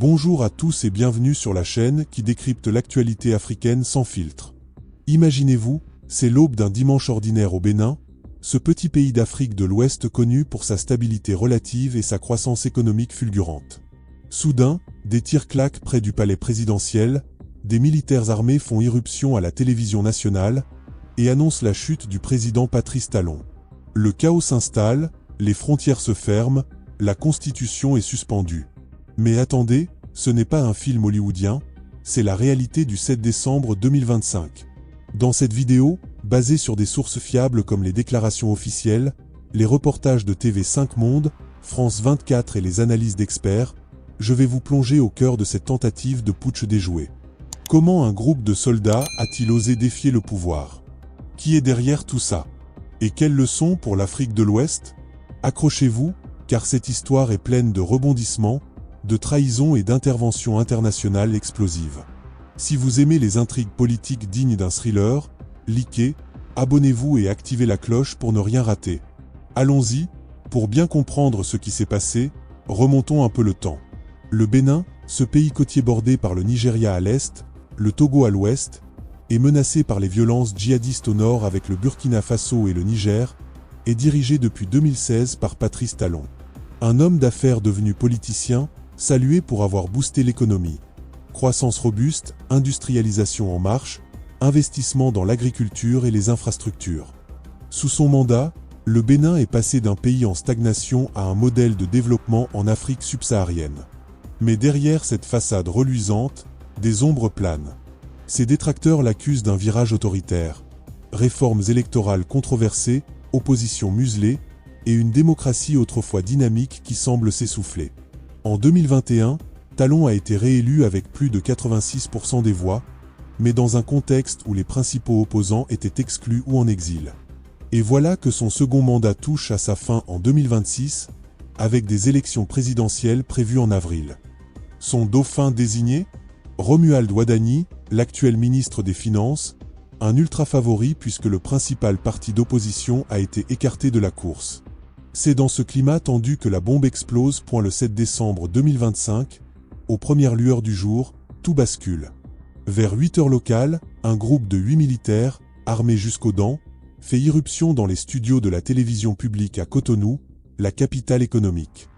Bonjour à tous et bienvenue sur la chaîne qui décrypte l'actualité africaine sans filtre. Imaginez-vous, c'est l'aube d'un dimanche ordinaire au Bénin, ce petit pays d'Afrique de l'Ouest connu pour sa stabilité relative et sa croissance économique fulgurante. Soudain, des tirs claquent près du palais présidentiel, des militaires armés font irruption à la télévision nationale et annoncent la chute du président Patrice Talon. Le chaos s'installe, les frontières se ferment, la Constitution est suspendue. Mais attendez, ce n'est pas un film hollywoodien, c'est la réalité du 7 décembre 2025. Dans cette vidéo, basée sur des sources fiables comme les déclarations officielles, les reportages de TV5 Monde, France 24 et les analyses d'experts, je vais vous plonger au cœur de cette tentative de putsch déjoué. Comment un groupe de soldats a-t-il osé défier le pouvoir? Qui est derrière tout ça? Et quelles leçons pour l'Afrique de l'Ouest? Accrochez-vous, car cette histoire est pleine de rebondissements, de trahison et d'interventions internationales explosives. Si vous aimez les intrigues politiques dignes d'un thriller, likez, abonnez-vous et activez la cloche pour ne rien rater. Allons-y, pour bien comprendre ce qui s'est passé, remontons un peu le temps. Le Bénin, ce pays côtier bordé par le Nigeria à l'est, le Togo à l'ouest, est menacé par les violences djihadistes au nord avec le Burkina Faso et le Niger, est dirigé depuis 2016 par Patrice Talon. Un homme d'affaires devenu politicien, salué pour avoir boosté l'économie. Croissance robuste, industrialisation en marche, investissement dans l'agriculture et les infrastructures. Sous son mandat, le Bénin est passé d'un pays en stagnation à un modèle de développement en Afrique subsaharienne. Mais derrière cette façade reluisante, des ombres planent. Ses détracteurs l'accusent d'un virage autoritaire, réformes électorales controversées, opposition muselée, et une démocratie autrefois dynamique qui semble s'essouffler. En 2021, Talon a été réélu avec plus de 86% des voix, mais dans un contexte où les principaux opposants étaient exclus ou en exil. Et voilà que son second mandat touche à sa fin en 2026, avec des élections présidentielles prévues en avril. Son dauphin désigné? Romuald Wadani, l'actuel ministre des Finances, un ultra-favori puisque le principal parti d'opposition a été écarté de la course. C'est dans ce climat tendu que la bombe explose. Le 7 décembre 2025, aux premières lueurs du jour, tout bascule. Vers 8 heures locales, un groupe de 8 militaires, armés jusqu'aux dents, fait irruption dans les studios de la télévision publique à Cotonou, la capitale économique.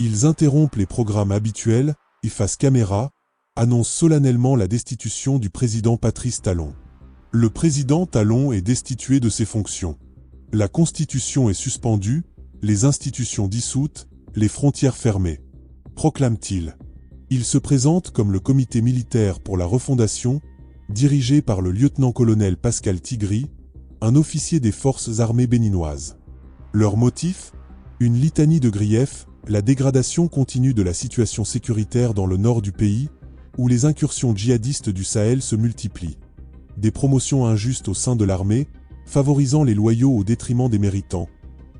Ils interrompent les programmes habituels, et face caméra, annoncent solennellement la destitution du président Patrice Talon. Le président Talon est destitué de ses fonctions. La Constitution est suspendue, les institutions dissoutes, les frontières fermées. Proclame-t-il. Il se présente comme le comité militaire pour la refondation, dirigé par le lieutenant-colonel Pascal Tigri, un officier des forces armées béninoises. Leur motif? Une litanie de griefs, la dégradation continue de la situation sécuritaire dans le nord du pays, où les incursions djihadistes du Sahel se multiplient. Des promotions injustes au sein de l'armée, favorisant les loyaux au détriment des méritants,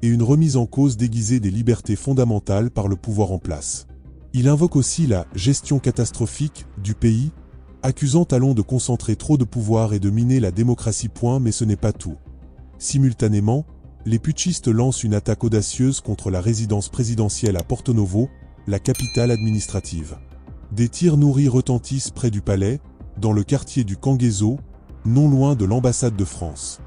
et une remise en cause déguisée des libertés fondamentales par le pouvoir en place. Il invoque aussi la « gestion catastrophique » du pays, accusant Talon de concentrer trop de pouvoir et de miner la démocratie. Mais ce n'est pas tout. Simultanément, les putschistes lancent une attaque audacieuse contre la résidence présidentielle à Porto Novo, la capitale administrative. Des tirs nourris retentissent près du palais, dans le quartier du Kangezo, non loin de l'ambassade de France.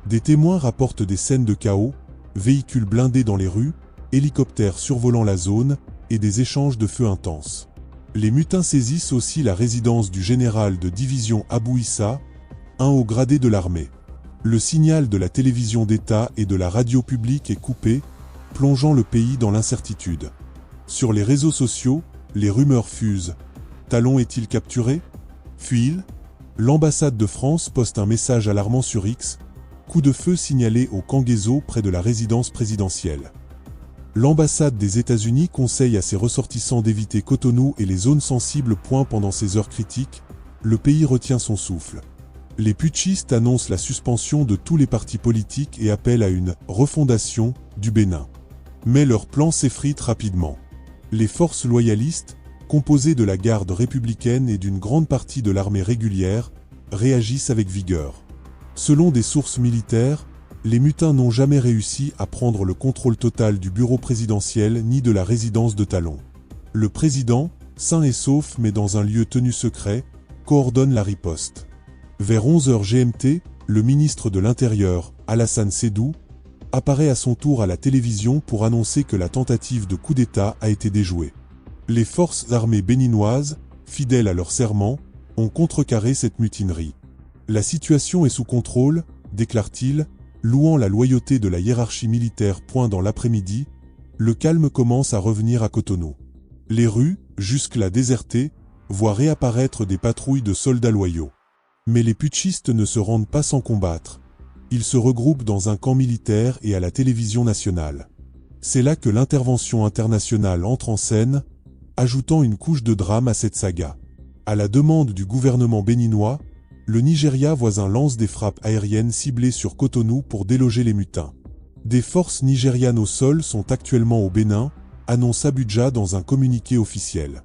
Des témoins rapportent des scènes de chaos, véhicules blindés dans les rues, hélicoptères survolant la zone, et des échanges de feu intenses. Les mutins saisissent aussi la résidence du général de division Abou Issa, un haut gradé de l'armée. Le signal de la télévision d'État et de la radio publique est coupé, plongeant le pays dans l'incertitude. Sur les réseaux sociaux, les rumeurs fusent. Talon est-il capturé? Fuit-il? L'ambassade de France poste un message alarmant sur X. Coup de feu signalé au Kangezo près de la résidence présidentielle. L'ambassade des États-Unis conseille à ses ressortissants d'éviter Cotonou et les zones sensibles. Pendant ces heures critiques, le pays retient son souffle. Les putschistes annoncent la suspension de tous les partis politiques et appellent à une « refondation » du Bénin. Mais leur plan s'effrite rapidement. Les forces loyalistes, composées de la garde républicaine et d'une grande partie de l'armée régulière, réagissent avec vigueur. Selon des sources militaires, les mutins n'ont jamais réussi à prendre le contrôle total du bureau présidentiel ni de la résidence de Talon. Le président, sain et sauf mais dans un lieu tenu secret, coordonne la riposte. Vers 11h GMT, le ministre de l'Intérieur, Alassane Sédou, apparaît à son tour à la télévision pour annoncer que la tentative de coup d'État a été déjouée. Les forces armées béninoises, fidèles à leur serment, ont contrecarré cette mutinerie. La situation est sous contrôle, déclare-t-il, louant la loyauté de la hiérarchie militaire. Dans l'après-midi, le calme commence à revenir à Cotonou. Les rues, jusque-là désertées, voient réapparaître des patrouilles de soldats loyaux. Mais les putschistes ne se rendent pas sans combattre. Ils se regroupent dans un camp militaire et à la télévision nationale. C'est là que l'intervention internationale entre en scène, ajoutant une couche de drame à cette saga. À la demande du gouvernement béninois, le Nigeria voisin lance des frappes aériennes ciblées sur Cotonou pour déloger les mutins. Des forces nigérianes au sol sont actuellement au Bénin, annonce Abuja dans un communiqué officiel.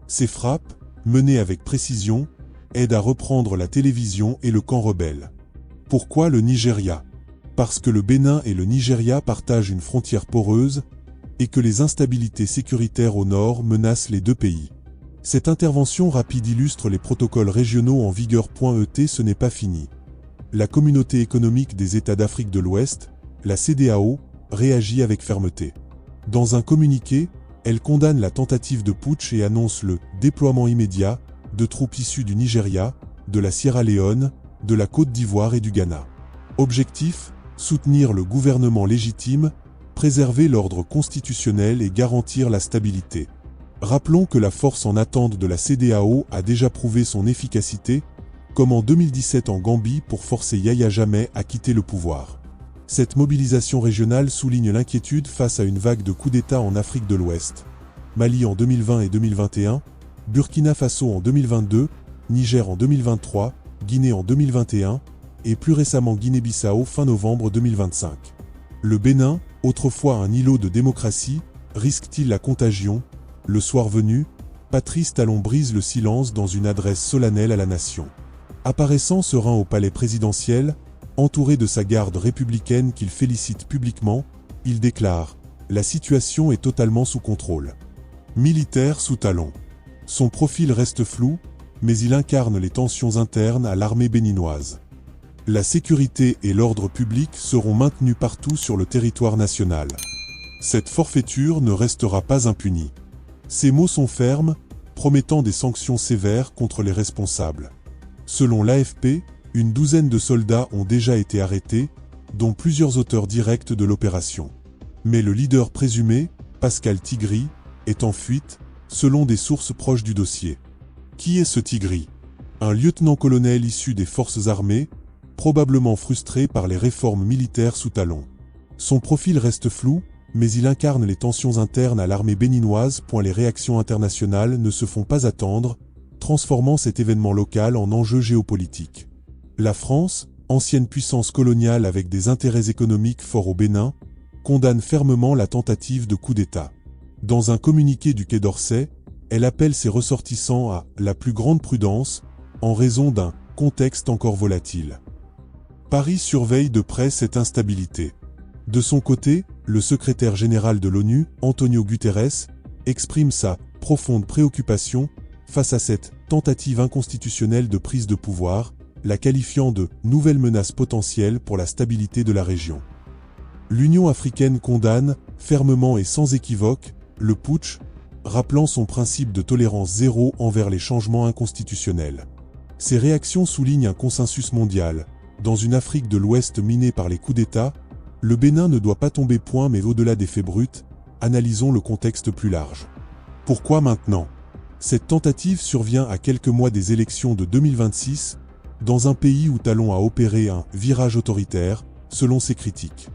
Ces frappes, menées avec précision, aident à reprendre la télévision et le camp rebelle. Pourquoi le Nigeria? Parce que le Bénin et le Nigeria partagent une frontière poreuse et que les instabilités sécuritaires au nord menacent les deux pays. Cette intervention rapide illustre les protocoles régionaux en vigueur. Ce n'est pas fini. La Communauté économique des États d'Afrique de l'Ouest, la CEDEAO, réagit avec fermeté. Dans un communiqué, elle condamne la tentative de putsch et annonce le déploiement immédiat de troupes issues du Nigeria, de la Sierra Leone, de la Côte d'Ivoire et du Ghana. Objectif, soutenir le gouvernement légitime, préserver l'ordre constitutionnel et garantir la stabilité. Rappelons que la force en attente de la CEDEAO a déjà prouvé son efficacité, comme en 2017 en Gambie pour forcer Yahya Jammeh à quitter le pouvoir. Cette mobilisation régionale souligne l'inquiétude face à une vague de coups d'État en Afrique de l'Ouest. Mali en 2020 et 2021, Burkina Faso en 2022, Niger en 2023, Guinée en 2021 et plus récemment Guinée-Bissau fin novembre 2025. Le Bénin, autrefois un îlot de démocratie, risque-t-il la contagion? Le soir venu, Patrice Talon brise le silence dans une adresse solennelle à la nation. Apparaissant serein au palais présidentiel, entouré de sa garde républicaine qu'il félicite publiquement, il déclare « La situation est totalement sous contrôle ». Militaire sous Talon. Son profil reste flou, mais il incarne les tensions internes à l'armée béninoise. La sécurité et l'ordre public seront maintenus partout sur le territoire national. Cette forfaiture ne restera pas impunie. Ces mots sont fermes, promettant des sanctions sévères contre les responsables. Selon l'AFP, une douzaine de soldats ont déjà été arrêtés, dont plusieurs auteurs directs de l'opération. Mais le leader présumé, Pascal Tigri, est en fuite, selon des sources proches du dossier. Qui est ce Tigri? Un lieutenant-colonel issu des forces armées, probablement frustré par les réformes militaires sous Talon. Son profil reste flou, mais il incarne les tensions internes à l'armée béninoise. Les réactions internationales ne se font pas attendre, transformant cet événement local en enjeu géopolitique. La France, ancienne puissance coloniale avec des intérêts économiques forts au Bénin, condamne fermement la tentative de coup d'État. Dans un communiqué du Quai d'Orsay, elle appelle ses ressortissants à la plus grande prudence, en raison d'un contexte encore volatile. Paris surveille de près cette instabilité. De son côté, le secrétaire général de l'ONU, Antonio Guterres, exprime sa profonde préoccupation face à cette tentative inconstitutionnelle de prise de pouvoir, la qualifiant de « nouvelle menace potentielle pour la stabilité de la région ». L'Union africaine condamne, fermement et sans équivoque, le putsch, rappelant son principe de tolérance zéro envers les changements inconstitutionnels. Ces réactions soulignent un consensus mondial. Dans une Afrique de l'Ouest minée par les coups d'État, le Bénin ne doit pas tomber point, mais au-delà des faits bruts, analysons le contexte plus large. Pourquoi maintenant? Cette tentative survient à quelques mois des élections de 2026, dans un pays où Talon a opéré un virage autoritaire, selon ses critiques.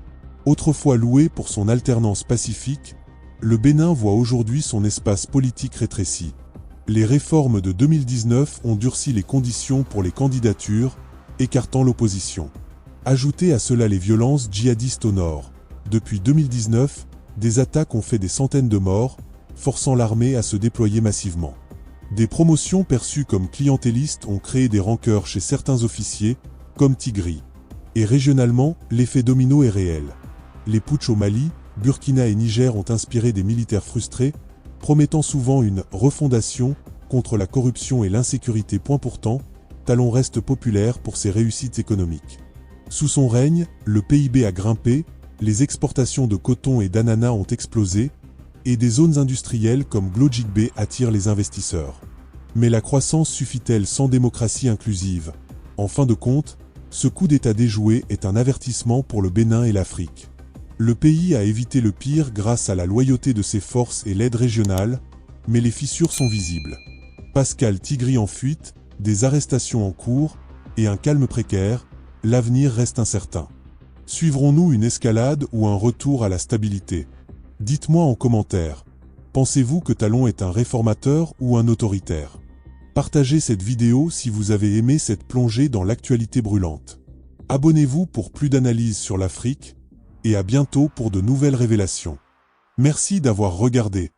Autrefois loué pour son alternance pacifique, le Bénin voit aujourd'hui son espace politique rétréci. Les réformes de 2019 ont durci les conditions pour les candidatures, écartant l'opposition. Ajoutez à cela les violences djihadistes au nord. Depuis 2019, des attaques ont fait des centaines de morts, forçant l'armée à se déployer massivement. Des promotions perçues comme clientélistes ont créé des rancœurs chez certains officiers, comme Tigri. Et régionalement, l'effet domino est réel. Les putschs au Mali, Burkina et Niger ont inspiré des militaires frustrés, promettant souvent une « refondation » contre la corruption et l'insécurité. Pourtant, Talon reste populaire pour ses réussites économiques. Sous son règne, le PIB a grimpé, les exportations de coton et d'ananas ont explosé, et des zones industrielles comme Glojigbe attirent les investisseurs. Mais la croissance suffit-elle sans démocratie inclusive? En fin de compte, ce coup d'État déjoué est un avertissement pour le Bénin et l'Afrique. Le pays a évité le pire grâce à la loyauté de ses forces et l'aide régionale, mais les fissures sont visibles. Pascal Tigri en fuite, des arrestations en cours et un calme précaire, l'avenir reste incertain. Suivrons-nous une escalade ou un retour à la stabilité? Dites-moi en commentaire. Pensez-vous que Talon est un réformateur ou un autoritaire? Partagez cette vidéo si vous avez aimé cette plongée dans l'actualité brûlante. Abonnez-vous pour plus d'analyses sur l'Afrique, et à bientôt pour de nouvelles révélations. Merci d'avoir regardé.